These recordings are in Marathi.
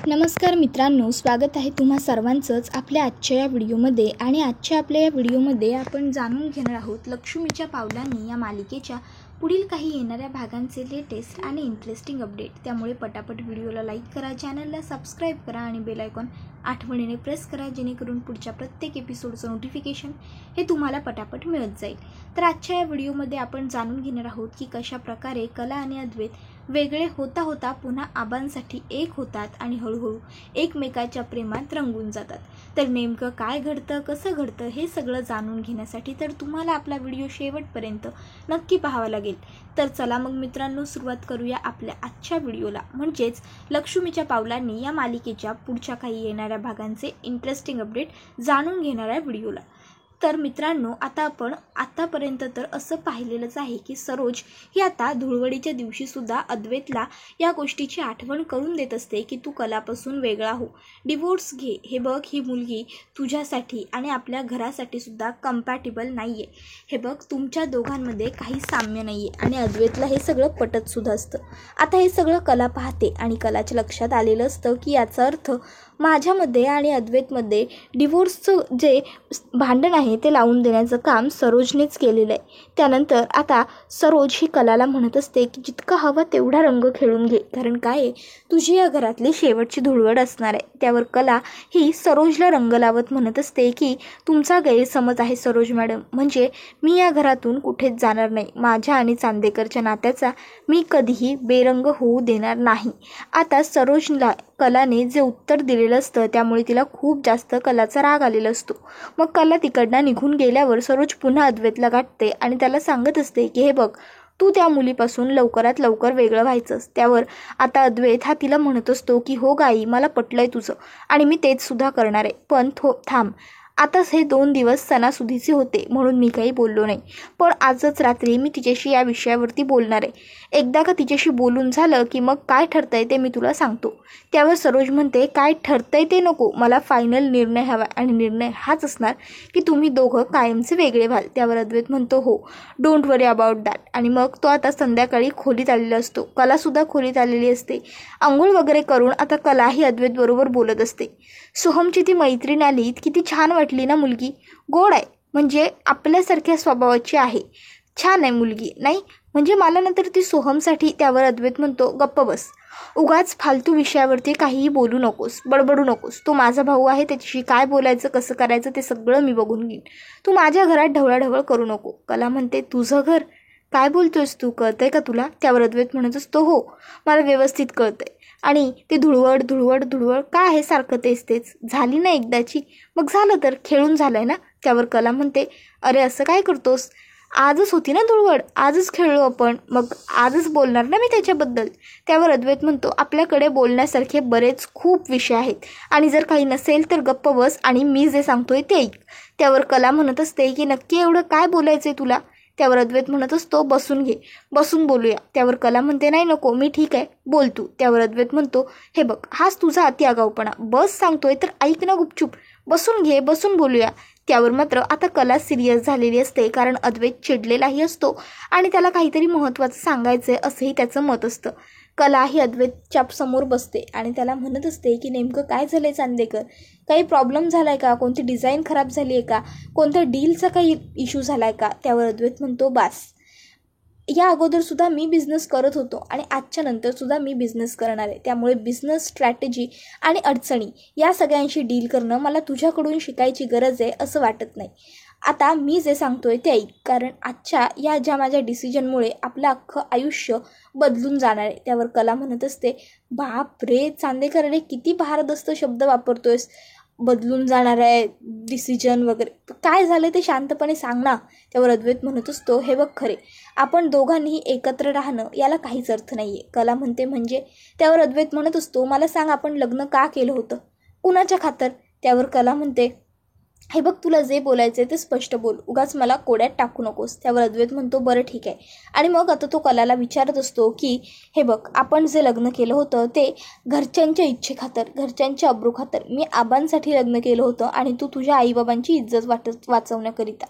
नमस्कार मित्रांनो, स्वागत आहे तुम्हा सर्वांचंच आपल्या आजच्या या व्हिडिओमध्ये. आणि आजच्या आपल्या या व्हिडिओमध्ये आपण जाणून घेणार आहोत लक्ष्मीच्या पावलांनी या मालिकेच्या पुढील काही येणाऱ्या भागांचे लेटेस्ट आणि इंटरेस्टिंग अपडेट. त्यामुळे पटापट व्हिडिओला लाईक करा, चॅनलला सबस्क्राईब करा आणि बेल आयकॉन आठवणीने प्रेस करा, जेणेकरून पुढच्या प्रत्येक एपिसोडचं नोटिफिकेशन हे तुम्हाला पटापट मिळत जाईल. तर आजच्या या व्हिडिओमध्ये आपण जाणून घेणार आहोत की कशा प्रकारे कला आणि अद्वैत वेगळे होता होता पुन्हा आबांसाठी एक होतात आणि हळूहळू एकमेकाच्या प्रेमात रंगून जातात. तर नेमकं काय घडतं, कसं घडतं हे सगळं जाणून घेण्यासाठी तर तुम्हाला आपला व्हिडिओ शेवटपर्यंत नक्की पाहावा लागेल. तर चला मग मित्रांनो, सुरुवात करूया आपल्या आजच्या व्हिडिओला, म्हणजेच लक्ष्मीच्या पावलांनी या मालिकेच्या पुढच्या काही येणाऱ्या भागांचे इंटरेस्टिंग अपडेट जाणून घेणाऱ्या व्हिडिओला. तर मित्रांनो, आता आपण आतापर्यंत तर असं पाहिलेलंच आहे की सरोज ही आता धुळवडीच्या दिवशीसुद्धा अद्वैतला या गोष्टीची आठवण करून देत असते की तू कलापासून वेगळा हो, डिवोर्स घे, हे बघ ही मुलगी तुझ्यासाठी आणि आपल्या घरासाठी सुद्धा कम्पॅटेबल नाही आहे, हे बघ तुमच्या दोघांमध्ये काही साम्य नाही आहे. आणि अद्वैतला हे सगळं पटतसुद्धा असतं. आता हे सगळं कला पाहते आणि कलाच्या लक्षात आलेलं असतं की याचा अर्थ माझ्यामध्ये आणि अद्वैतमध्ये डिवोर्सचं जे भांडण आहे ते लावून देण्याचं काम सरोजनेच केलेलं आहे. त्यानंतर आता सरोज ही कलाला म्हणत असते की जितका हवा तेवढा रंग खेळून घे, कारण काय आहे, तुझी या घरातली शेवटची धुळवड असणार आहे. त्यावर कला ही सरोजला रंग लावत म्हणत असते की तुमचा गैरसमज आहे सरोज मॅडम, म्हणजे मी या घरातून कुठेच जाणार नाही. माझ्या आणि चांदेकरच्या नात्याचा मी कधीही बेरंग होऊ देणार नाही. आता सरोजला कलाने जे उत्तर दिलेलं असतं त्यामुळे तिला खूप जास्त कलाचा राग आलेला असतो. मग कला तिकडनं निघून गेल्यावर सरोज पुन्हा अद्वैतला गाठते आणि त्याला सांगत असते की हे बघ, तू त्या मुलीपासून लवकरात लवकर वेगळं व्हायचंस. त्यावर आता अद्वैत हा तिला म्हणत असतो की हो गाई, मला पटलंय तुझं आणि मी तेच सुद्धा करणार आहे, पण थांब, आताच हे 2 दिवस सणासुदीचे होते म्हणून मी काही बोललो नाही, पण आजच रात्री मी तिच्याशी या विषयावरती बोलणार आहे. एकदा का तिच्याशी बोलून झालं की मग काय ठरतंय ते मी तुला सांगतो. त्यावर सरोज म्हणते काय ठरतंय ते नको, मला फायनल निर्णय हवा आणि निर्णय हाच असणार की तुम्ही दोघं कायमचे वेगळे व्हाल. त्यावर अद्वैत म्हणतो हो, डोंट वरी अबाउट दॅट. आणि मग तो आता संध्याकाळी खोलीत आलेला असतो. कलासुद्धा खोलीत आलेली असते. आंघोळ वगैरे करून आता कला ही अद्वैत बरोबर बोलत असते. सोहमची ती मैत्रीण आली, किती छान वाटली ना मुलगी, गोड आहे, म्हणजे आपल्यासारख्या स्वभावाची आहे, छान आहे मुलगी, नाही म्हणजे मला नंतर ती सोहमसाठी. त्यावर अद्वैत म्हणतो गप्प बस, उगाच फालतू विषयावरती काहीही बोलू नकोस, बडबडू नकोस. तो माझा भाऊ आहे, त्याच्याशी काय बोलायचं कसं करायचं ते सगळं मी बघून घेईन, तू माझ्या घरात ढवळाढवळ करू नको. कला म्हणते तुझं घर, काय बोलतोयस तू, कळतंय का तुला? त्यावर अद्वैत म्हणत असतो हो, मला व्यवस्थित कळतंय. आणि ते धुळवड धुळवड धुळवड काय आहे, सारखं तेच झाली ना एकदाची, मग झालं तर खेळून झालंय ना. त्यावर कला म्हणते अरे असं काय करतोस, आजच होती ना धुळवड, आजच खेळलो आपण, मग आजच बोलणार ना मी त्याच्याबद्दल. त्यावर अद्वैत म्हणतो आपल्याकडे बोलण्यासारखे बरेच खूप विषय आहेत आणि जर काही नसेल तर गप्प बस आणि मी जे सांगतोय ते ऐक. त्यावर कला म्हणत असते की नक्की एवढं काय बोलायचंय तुला? त्यावर अद्वैत म्हणत असतो बसून घे, बसून बोलूया. त्यावर कला म्हणते नाही नको, मी ठीक आहे, बोल तू. त्यावर अद्वैत म्हणतो हे बघ, हाच तुझा अति आगाऊपणा, बस सांगतोय तर ऐक ना गुपचूप, बसून घे, बसून बोलूया. त्यावर मात्र आता कला सिरियस झालेली असते, कारण अद्वैत चिडलेलाही असतो आणि त्याला काहीतरी महत्त्वाचं सांगायचं आहे असंही त्याचं मत असतं. कला ही अद्वैतच्या समोर बसते आणि त्याला म्हणत असते की नेमकं काय झालं आहे चांदेकर, काही प्रॉब्लेम झाला आहे का, कोणती डिझाईन खराब झाली आहे का, कोणत्या डीलचा काही इश्यू झाला आहे का. त्यावर अद्वैत म्हणतो बास, या अगोदरसुद्धा मी बिझनेस करत होतो आणि आजच्या नंतरसुद्धा मी बिझनेस करणार आहे, त्यामुळे बिझनेस स्ट्रॅटेजी आणि अडचणी या सगळ्यांशी डील करणं मला तुझ्याकडून शिकायची गरज आहे असं वाटत नाही. आता मी जे सांगतोय ते ऐक, कारण आजच्या या ज्या माझ्या डिसिजनमुळे आपलं अख्खं आयुष्य बदलून जाणार आहे. त्यावर कला म्हणत असते बाप रे चांदेकर, अरे किती भारदस्त शब्द वापरतोयस, बदलून जाणार आहे, डिसिजन वगैरे, काय झालं ते शांतपणे सांग ना. त्यावर अद्वैत म्हणत असतो हे बघ खरे, आपण दोघांनीही एकत्र राहणं याला काहीच अर्थ नाही आहे. कला म्हणते म्हणजे? त्यावर अद्वैत म्हणत असतो मला सांग, आपण लग्न का केलं होतं, कुणाच्या खातर? त्यावर कला म्हणते हे बघ, तुला जे बोलायचं आहे ते स्पष्ट बोल, उगाच मला कोड्यात टाकू नकोस. त्यावर अद्वैत म्हणतो बरं ठीक आहे. आणि मग आता तो कलाला विचारत असतो की हे बघ, आपण जे लग्न केलं होतं ते घरच्यांच्या इच्छेखातर, घरच्यांच्या अब्रूखातर, मी आबांसाठी लग्न केलं होतं आणि तू तुझ्या आईबाबांची इज्जत वाचवण्याकरिता.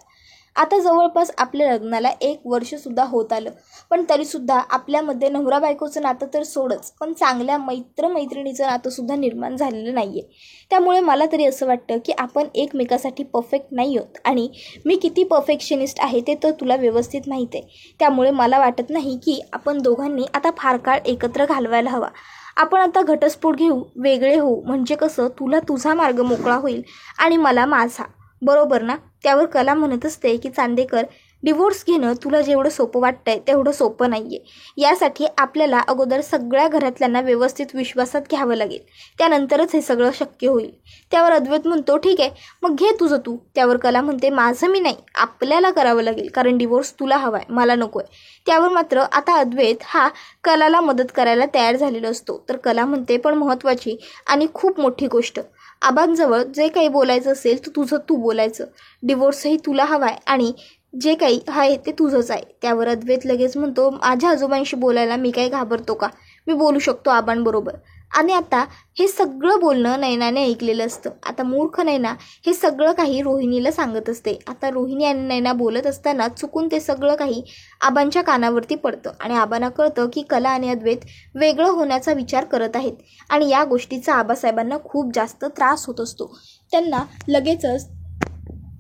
आता जवळपास आपल्या लग्नाला 1 वर्षसुद्धा होत आलं, पण तरीसुद्धा आपल्यामध्ये नवरा बायकोचं नातं तर सोडच, पण चांगल्या मैत्रिणीचं नातंसुद्धा निर्माण झालेलं नाही आहे. त्यामुळे मला तरी असं वाटतं की आपण एकमेकासाठी परफेक्ट नाही आहोत आणि मी किती परफेक्शनिस्ट आहे ते तर तुला व्यवस्थित माहीत आहे. त्यामुळे मला वाटत नाही की आपण दोघांनी आता फार काळ एकत्र घालवायला हवा. आपण आता घटस्फोट घेऊ, वेगळे होऊ, म्हणजे कसं तुला तुझा मार्ग मोकळा होईल आणि मला माझा. बरोबर ना? त्यावर कला म्हणत असते की चांदेकर, डिवोर्स घेणं तुला जेवढं सोपं वाटतंय तेवढं सोपं नाही आहे. यासाठी आपल्याला अगोदर सगळ्या घरातल्यांना व्यवस्थित विश्वासात घ्यावं लागेल, त्यानंतरच हे सगळं शक्य होईल. त्यावर अद्वैत म्हणतो ठीक आहे, मग घे तुझं तू. त्यावर कला म्हणते माझं मी नाही, आपल्याला करावं लागेल, कारण डिवोर्स तुला हवा आहे, मला नको आहे. त्यावर मात्र आता अद्वैत हा कलाला मदत करायला तयार झालेला असतो. तर कला म्हणते पण महत्त्वाची आणि खूप मोठी गोष्ट, आबांजवळ जे काही बोलायचं असेल तर तुझं तू बोलायचं. डिवोर्सही तुला हवा आहे आणि जे काही आहे ते तुझंच आहे. त्यावर अद्वैत लगेच म्हणतो माझ्या आजोबांशी बोलायला मी काही घाबरतो का? मी बोलू शकतो आबांबरोबर. आणि आता हे सगळं बोलणं नयनाने ऐकलेलं असतं. आता मूर्ख नयना हे सगळं काही रोहिणीला सांगत असते. आता रोहिणी आणि नयना बोलत असताना चुकून ते सगळं काही आबांच्या कानावरती पडतं आणि आबांना कळतं की कला आणि अद्वैत वेगळं होण्याचा विचार करत आहेत आणि या गोष्टीचा आबासाहेबांना खूप जास्त त्रास होत असतो. त्यांना लगेचच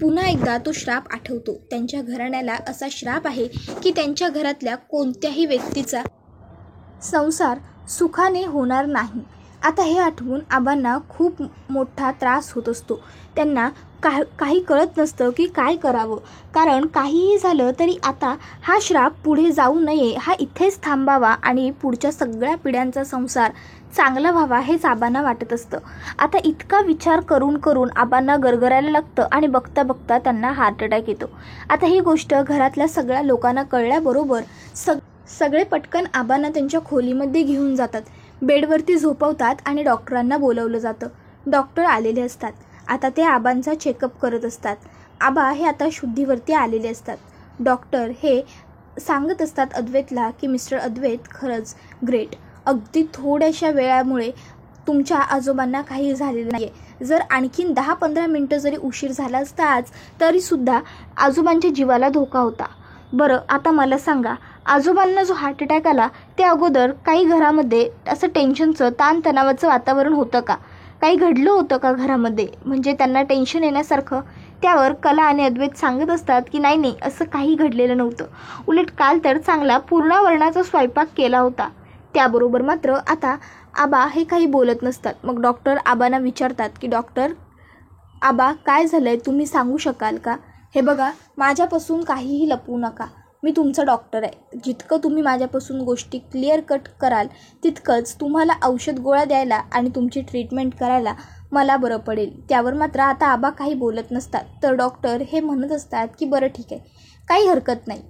पुन्हा एकदा तो श्राप आठवतो. त्यांच्या घराण्याला असा श्राप आहे की त्यांच्या घरातल्या कोणत्याही व्यक्तीचा संसार सुखाने होणार नाही. आता हे आठवून आबांना खूप मोठा त्रास होत असतो. त्यांना काही कळत नसतं की काय करावं, कारण काहीही झालं तरी आता हा श्राप पुढे जाऊ नये, हा इथेच थांबावा आणि पुढच्या सगळ्या पिढ्यांचा संसार चांगला व्हावा हेच आबांना वाटत असतं. आता इतका विचार करून करून आबांना गरगरायला लागतं आणि बघता बघता त्यांना हार्ट अटॅक येतो. आता ही गोष्ट घरातल्या सगळ्या लोकांना कळल्याबरोबर सगळे पटकन आबांना त्यांच्या खोलीमध्ये घेऊन जातात, बेडवरती झोपवतात आणि डॉक्टरांना बोलवलं जातं. डॉक्टर आलेले असतात. आता ते आबांचा चेकअप करत असतात. आबा हे आता शुद्धीवरती आलेले असतात. डॉक्टर हे सांगत असतात अद्वैतला की मिस्टर अद्वैत खरंच ग्रेट, अगदी थोड्याशा वेळामुळे तुमच्या आजोबांना काही झालेलं नाही आहे. जर आणखीन 10-15 मिनटं जरी उशीर झाला असता आज तरीसुद्धा आजोबांच्या जीवाला धोका होता. बरं आता मला सांगा, आजोबांना जो हार्ट अटॅक आला ते अगोदर काही घरामध्ये असं टेन्शनचं ताणतणावाचं वातावरण होतं का? काही घडलं होतं का घरामध्ये, म्हणजे त्यांना टेन्शन येण्यासारखं? त्यावर कला आणि अद्वैत सांगत असतात की नाही असं काही घडलेलं नव्हतं, उलट काल तर चांगला पूर्णावरणाचा स्वयंपाक केला होता. त्याबरोबर मात्र आता आबा हे काही बोलत नसतात. मग डॉक्टर आबांना विचारतात की डॉक्टर आबा काय झालं आहे, तुम्ही सांगू शकाल का? हे बघा, माझ्यापासून काहीही लपवू नका, मी तुमचा डॉक्टर आहे. जितकं तुम्ही माझ्यापासून गोष्टी क्लिअर कट कराल तितकंच तुम्हाला औषध गोळ्या द्यायला आणि तुमची ट्रीटमेंट करायला मला बरं पडेल. त्यावर मात्र आता आबा काही बोलत नसतात. तर डॉक्टर हे म्हणत असतात की बरं ठीक आहे, काही हरकत नाही.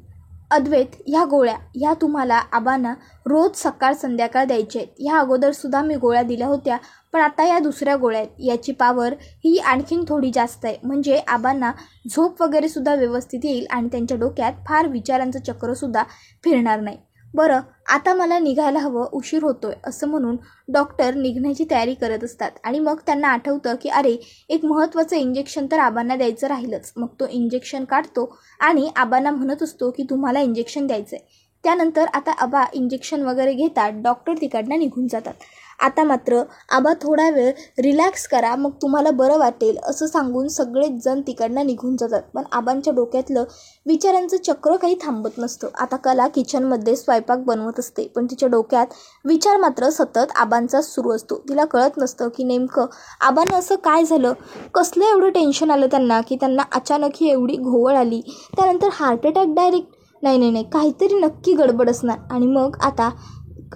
अद्वैत ह्या गोळ्या ह्या तुम्हाला आबांना रोज सकाळ संध्याकाळ द्यायच्या आहेत. ह्या अगोदरसुद्धा मी गोळ्या दिल्या होत्या, पण आता या दुसऱ्या गोळ्या आहेत. याची पावर ही आणखीन थोडी जास्त आहे, म्हणजे आबांना झोप वगैरेसुद्धा व्यवस्थित येईल आणि त्यांच्या डोक्यात फार विचारांचं चक्रसुद्धा फिरणार नाही. बरं आता मला निघायला हवं, उशीर होतोय असं म्हणून डॉक्टर निघण्याची तयारी करत असतात. आणि मग त्यांना आठवतं की अरे एक महत्त्वाचं इंजेक्शन तर आबांना द्यायचं राहीलच. मग तो इंजेक्शन काढतो आणि आबांना म्हणत असतो की तुम्हाला इंजेक्शन द्यायचं आहे. त्यानंतर आता आबा इंजेक्शन वगैरे घेतात, डॉक्टर तिकडनं निघून जातात. आता मात्र आबा थोडा वेळ रिलॅक्स करा, मग तुम्हाला बरं वाटेल असं सांगून सगळेच जण तिकडनं निघून जातात. पण आबांच्या डोक्यातलं विचारांचं चक्र काही थांबत नसतं. आता कला किचनमध्ये स्वयंपाक बनवत असते, पण तिच्या डोक्यात विचार मात्र सतत आबांचाच सुरू असतो. तिला कळत नसतं की नेमकं आबांना असं काय झालं, कसलं एवढं टेन्शन आलं त्यांना की त्यांना अचानक ही एवढी घोवळ आली, त्यानंतर हार्ट अटॅक डायरेक्ट. नाही काहीतरी नक्की गडबड असणार. आणि मग आता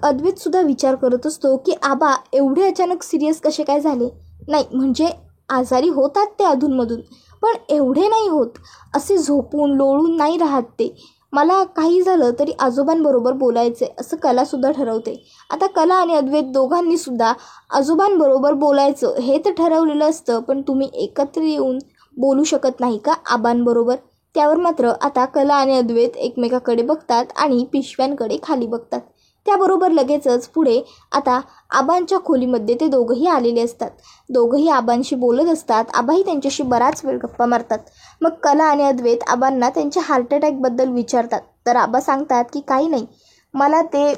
अद्वैतसुद्धा विचार करत असतो की आबा एवढे अचानक सिरियस कसे काय झाले. नाही म्हणजे आजारी होतात ते अधूनमधून, पण एवढे नाही होत, असे झोपून लोळून नाही राहत ते. मला काही झालं तरी आजोबांबरोबर बोलायचं आहे असं कलासुद्धा ठरवते. आता कला आणि अद्वैत दोघांनीसुद्धा आजोबांबरोबर बोलायचं हे तर ठरवलेलं असतं, पण तुम्ही एकत्र येऊन बोलू शकत नाही का आबांबरोबर? त्यावर मात्र आता कला आणि अद्वैत एकमेकाकडे बघतात आणि पिशव्यांकडे खाली बघतात. त्याबरोबर लगेचच पुढे आता आबांच्या खोलीमध्ये ते दोघंही आलेले असतात. दोघंही आबांशी बोलत असतात. आबाही त्यांच्याशी बराच वेळ गप्पा मारतात. मग कला आणि अद्वैत आबांना त्यांच्या हार्ट अटॅकबद्दल विचारतात. तर आबा सांगतात की काही नाही, मला ते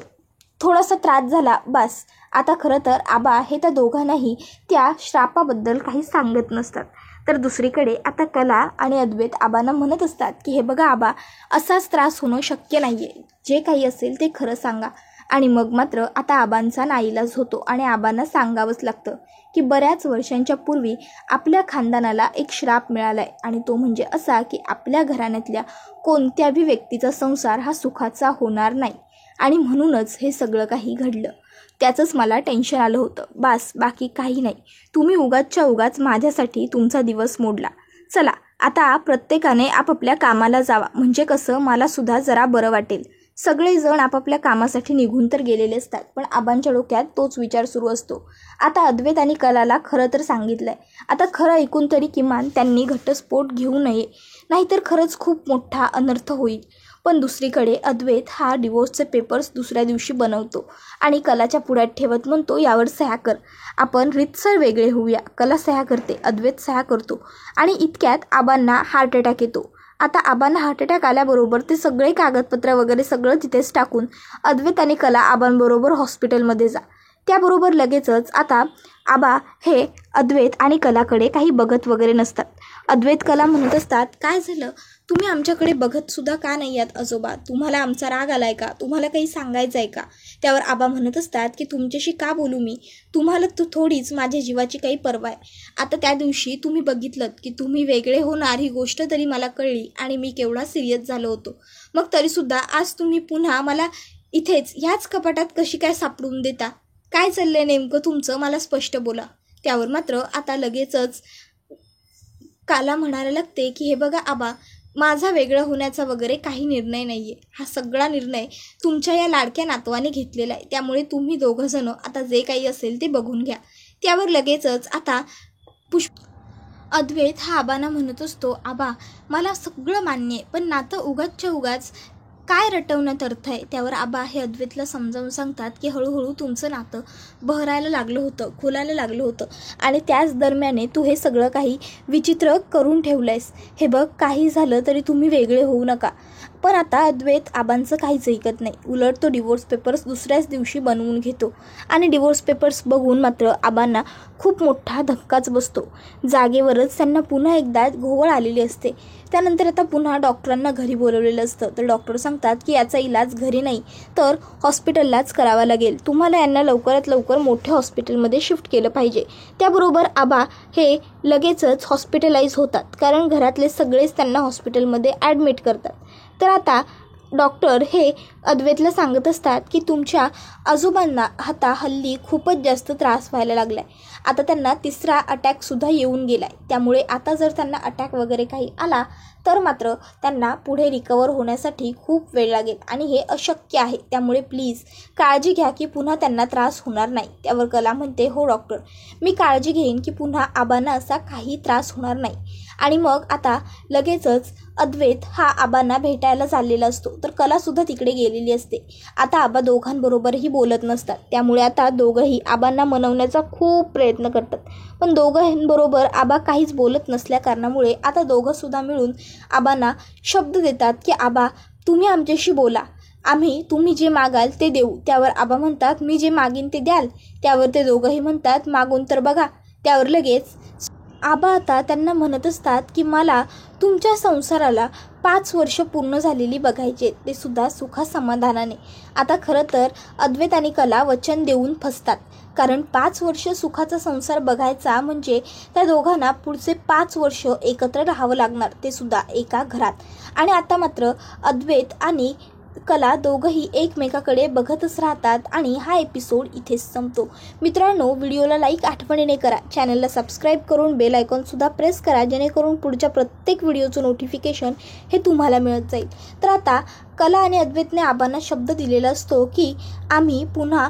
थोडासा त्रास झाला बस. आता खरं तर आबा हे त्या दोघांनाही त्या श्रापाबद्दल काही सांगत नसतात. तर दुसरीकडे आता कला आणि अद्वैत आबांना म्हणत असतात की हे बघा आबा, असाच त्रास होणं शक्य नाही आहे, जे काही असेल ते खरं सांगा. आणि मग मात्र आता आबांचा नाईलाज होतो आणि आबांना सांगावंच लागतं की बऱ्याच वर्षांच्या पूर्वी आपल्या खानदानाला एक श्राप मिळाला आहे आणि तो म्हणजे असा की आपल्या घराण्यातल्या कोणत्याही व्यक्तीचा संसार हा सुखाचा होणार नाही आणि म्हणूनच हे सगळं काही घडलं. त्याचंच मला टेन्शन आलं होतं बास, बाकी काही नाही. तुम्ही उगाचच्या उगाच माझ्यासाठी तुमचा दिवस मोडला. चला आता प्रत्येकाने आपापल्या कामाला जावा, म्हणजे कसं मला सुद्धा जरा बरं वाटेल. सगळेजण आपापल्या कामासाठी निघून तर गेलेले असतात, पण आबांच्या डोक्यात तोच विचार सुरू असतो. आता अद्वैत आणि कलाला खरं तर सांगितलंय. आता खरं ऐकून तरी किमान त्यांनी घटस्फोट घेऊ नये, नाहीतर खरंच खूप मोठा अनर्थ होईल. पण दुसरीकडे अद्वैत हा डिवोर्सचे पेपर्स दुसऱ्या दिवशी बनवतो आणि कलाच्या पुढ्यात ठेवत म्हणतो यावर सह्या कर, आपण रीतसर वेगळे होऊया. कला सह्या करते, अद्वैत सह्या करतो आणि इतक्यात आबांना हार्ट अटॅक येतो. आता आबांना हार्ट अटॅक आल्याबरोबर ते सगळे कागदपत्र वगैरे सगळं तिथेच टाकून अद्वैत आणि कला आबांबरोबर हॉस्पिटलमध्ये जा. त्याबरोबर लगेचच आता आबा हे अद्वैत आणि कलाकडे काही बघत वगैरे नसतात. अद्वैत कला म्हणत असतात, काय झालं, तुम्ही आमच्याकडे बघत सुद्धा का नाही आहात आजोबा? तुम्हाला आमचा राग आलाय का? तुम्हाला काही सांगायचं आहे का? त्यावर आबा म्हणत असतात की तुमच्याशी का बोलू मी? तुम्हाला थोडीच माझ्या जीवाची काही पर्वा आहे. आता त्या दिवशी तुम्ही बघितलं की तुम्ही वेगळे होणार ही गोष्ट तरी मला कळली आणि मी केवढा सिरियस झालो होतो. मग तरीसुद्धा आज तुम्ही पुन्हा मला इथेच ह्याच कपाटात कशी काय सापडून देता? काय चाललंय नेमकं तुमचं, मला स्पष्ट बोला. त्यावर मात्र आता लगेचच काला म्हणायला लागते की हे बघा आबा, माझा वेगळं होण्याचा वगैरे काही निर्णय नाही आहे. हा सगळा निर्णय तुमच्या या लाडक्या नातवाने घेतलेला आहे. त्यामुळे तुम्ही दोघंजणं आता जे काही असेल ते बघून घ्या. त्यावर लगेचच आता अद्वैत हा आबांना म्हणत असतो, आबा मला सगळं मान्य आहे, पण नातं उगाचच्या उगाच काय रटवण्यात अर्थ आहे? त्यावर आबा हे अद्वैतला समजावून सांगतात की हळूहळू तुमचं नातं बहरायला लागलं होतं, खोलायला लागलं होतं आणि त्याच दरम्याने तू हे सगळं काही विचित्र करून ठेवलं आहेस. हे बघ, काही झालं तरी तुम्ही वेगळे होऊ नका. पण आता अद्वैत आबांचं काहीच ऐकत नाही. उलट तो डिवोर्स पेपर्स दुसऱ्याच दिवशी बनवून घेतो आणि डिवोर्स पेपर्स बघून मात्र आबांना खूप मोठा धक्काच बसतो. जागेवरच त्यांना पुन्हा एकदा घोवळ आलेली असते. त्यानंतर आता पुन्हा डॉक्टरांना घरी बोलवलेलं असतं. तर डॉक्टर सांगतात की याचा इलाज घरी नाही तर हॉस्पिटललाच करावा लागेल. तुम्हाला यांना लवकरात लवकर मोठ्या हॉस्पिटलमध्ये शिफ्ट केलं पाहिजे. त्याबरोबर आबा हे लगेचच हॉस्पिटलाइज होतात, कारण घरातले सगळेच त्यांना हॉस्पिटलमध्ये ॲडमिट करतात. तर आता डॉक्टर हे अद्वैतला सांगत असतात की तुमच्या आजोबांना आता हल्ली खूपच जास्त त्रास व्हायला लागला आहे. आता त्यांना 3रा अटॅकसुद्धा येऊन गेला आहे. त्यामुळे आता जर त्यांना अटॅक वगैरे काही आला तर मात्र त्यांना पुढे रिकवर होण्यासाठी खूप वेळ लागेल आणि हे अशक्य आहे. त्यामुळे प्लीज काळजी घ्या की पुन्हा त्यांना त्रास होणार नाही. त्यावर कला म्हणते, हो डॉक्टर, मी काळजी घेईन की पुन्हा आबांना असा काही त्रास होणार नाही. आणि मग आता लगेचच अद्वैत हा आबांना भेटायला चाललेला असतो. तर कलासुद्धा तिकडे गेलेली असते. आता आबा दोघांबरोबरही बोलत नसतात. त्यामुळे आता दोघंही आबांना मनवण्याचा खूप प्रयत्न करतात, पण दोघांबरोबर आबा काहीच बोलत नसल्या कारणामुळे आता दोघंसुद्धा मिळून आबांना शब्द देतात की आबा तुम्ही आमच्याशी बोला, आम्ही तुम्ही जे मागाल ते देऊ. त्यावर आबा म्हणतात, मी जे मागीन ते द्याल? त्यावर ते दोघंही म्हणतात, मागून तर बघा. त्यावर लगेच आबा आता त्यांना म्हणत असतात की मला तुमच्या संसाराला 5 वर्ष पूर्ण झालेली बघायचे, ते सुद्धा सुखासमाधानाने. आता खरं तर अद्वैत आणि कला वचन देऊन फसतात, कारण 5 वर्ष सुखाचा संसार बघायचा म्हणजे त्या दोघांना पुढचे 5 वर्ष एकत्र राहावं लागणार, ते सुद्धा एका घरात. आणि आता मात्र अद्वैत आणि कला दोघंही एकमेकाकडे बघतच राहतात आणि हा एपिसोड इथेच संपतो. मित्रांनो, व्हिडिओला लाईक आठवणीने करा, चॅनलला सबस्क्राईब करून बेल आयकॉनसुद्धा प्रेस करा, जेणेकरून पुढच्या प्रत्येक व्हिडिओचं नोटिफिकेशन हे तुम्हाला मिळत जाईल. तर आता कला आणि अद्वैतने आबांना शब्द दिलेला असतो की आम्ही पुन्हा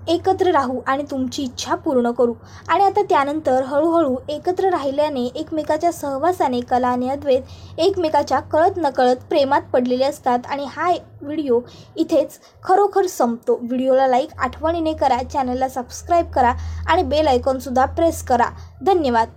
एकत्र राहू आणि तुमची इच्छा पूर्ण करू. आणि आता त्यानंतर हळूहळू एकत्र राहिल्याने एकमेकाच्या सहवासाने कला आणि अद्वैत एकमेकाच्या कळत नकळत प्रेमात पडलेले असतात. आणि हा व्हिडिओ इथेच खरोखर संपतो. व्हिडिओला लाईक आठवणीने करा, चॅनलला सबस्क्राईब करा आणि बेल आयकॉनसुद्धा प्रेस करा. धन्यवाद.